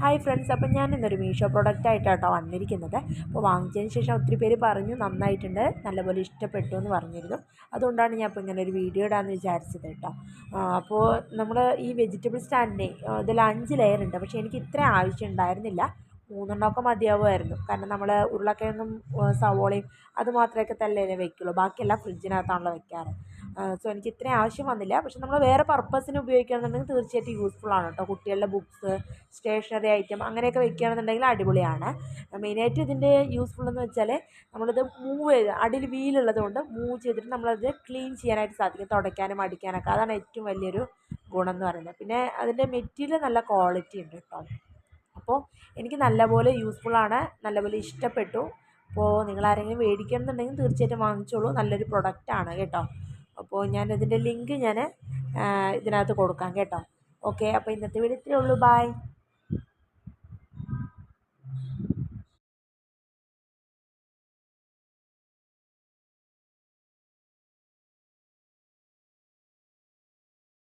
Hi friends, അപ്പം ഞാൻ ഇന്നൊരു മീഷോ പ്രൊഡക്റ്റായിട്ടാട്ടോ വന്നിരിക്കുന്നത്. അപ്പോൾ വാങ്ങിച്ചതിന് ശേഷം ഒത്തിരി പേര് പറഞ്ഞു നന്നായിട്ടുണ്ട്, നല്ലപോലെ ഇഷ്ടപ്പെട്ടു എന്ന് പറഞ്ഞിരുന്നു. അതുകൊണ്ടാണ് ഞാൻ ഇപ്പോൾ ഇങ്ങനെ ഒരു വീഡിയോ ഇടാമെന്ന് വിചാരിച്ചത് കേട്ടോ. അപ്പോൾ നമ്മൾ ഈ വെജിറ്റബിൾ സ്റ്റാൻഡിനെ ഇതിൽ 5 ലെയർ ഉണ്ട്. പക്ഷേ എനിക്ക് ഇത്ര ആവശ്യം ഉണ്ടായിരുന്നില്ല, 3 മതിയാവുമായിരുന്നു. കാരണം നമ്മൾ ഉരുളക്കിഴങ്ങും സവോളയും അത് മാത്രമൊക്കെ തന്നെ വെക്കുള്ളൂ, ബാക്കിയെല്ലാം ഫ്രിഡ്ജിനകത്താണല്ലോ വെക്കാറ്. സോ എനിക്ക് ഇത്രയും ആവശ്യം വന്നില്ല. പക്ഷെ നമ്മൾ വേറെ പർപ്പസിന് ഉപയോഗിക്കുകയാണെന്നുണ്ടെങ്കിൽ തീർച്ചയായിട്ടും യൂസ്ഫുൾ ആണ് കേട്ടോ. കുട്ടികളുടെ ബുക്സ്, സ്റ്റേഷനറി ഐറ്റം അങ്ങനെയൊക്കെ വെക്കുകയാണെന്നുണ്ടെങ്കിൽ അടിപൊളിയാണ്. മെയിനായിട്ട് ഇതിൻ്റെ യൂസ്ഫുൾ എന്ന് വെച്ചാൽ നമ്മളിത് മൂവ് ചെയ്ത് അടിയിൽ വീലുള്ളത് കൊണ്ട് മൂവ് ചെയ്തിട്ട് നമ്മളത് ക്ലീൻ ചെയ്യാനായിട്ട് സാധിക്കും, തുടയ്ക്കാനും അടിക്കാനൊക്കെ. അതാണ് ഏറ്റവും വലിയൊരു ഗുണം എന്ന് പറയുന്നത്. പിന്നെ അതിൻ്റെ മെറ്റീരിയൽ നല്ല ക്വാളിറ്റി ഉണ്ട് കേട്ടോ. അപ്പോൾ എനിക്ക് നല്ലപോലെ യൂസ്ഫുള്ളാണ്, നല്ലപോലെ ഇഷ്ടപ്പെട്ടു. അപ്പോൾ നിങ്ങളാരെങ്കിലും മേടിക്കണമെന്നുണ്ടെങ്കിൽ തീർച്ചയായിട്ടും വാങ്ങിച്ചോളൂ, നല്ലൊരു പ്രൊഡക്റ്റാണ് കേട്ടോ. അപ്പോൾ ഇതിൻ്റെ ലിങ്ക് ഞാൻ ഇതിനകത്ത് കൊടുക്കാം കേട്ടോ. ഓക്കെ, അപ്പോൾ ഇന്നത്തെ വീഡിയോ ഇത്രയേ ഉള്ളൂ. ബൈ.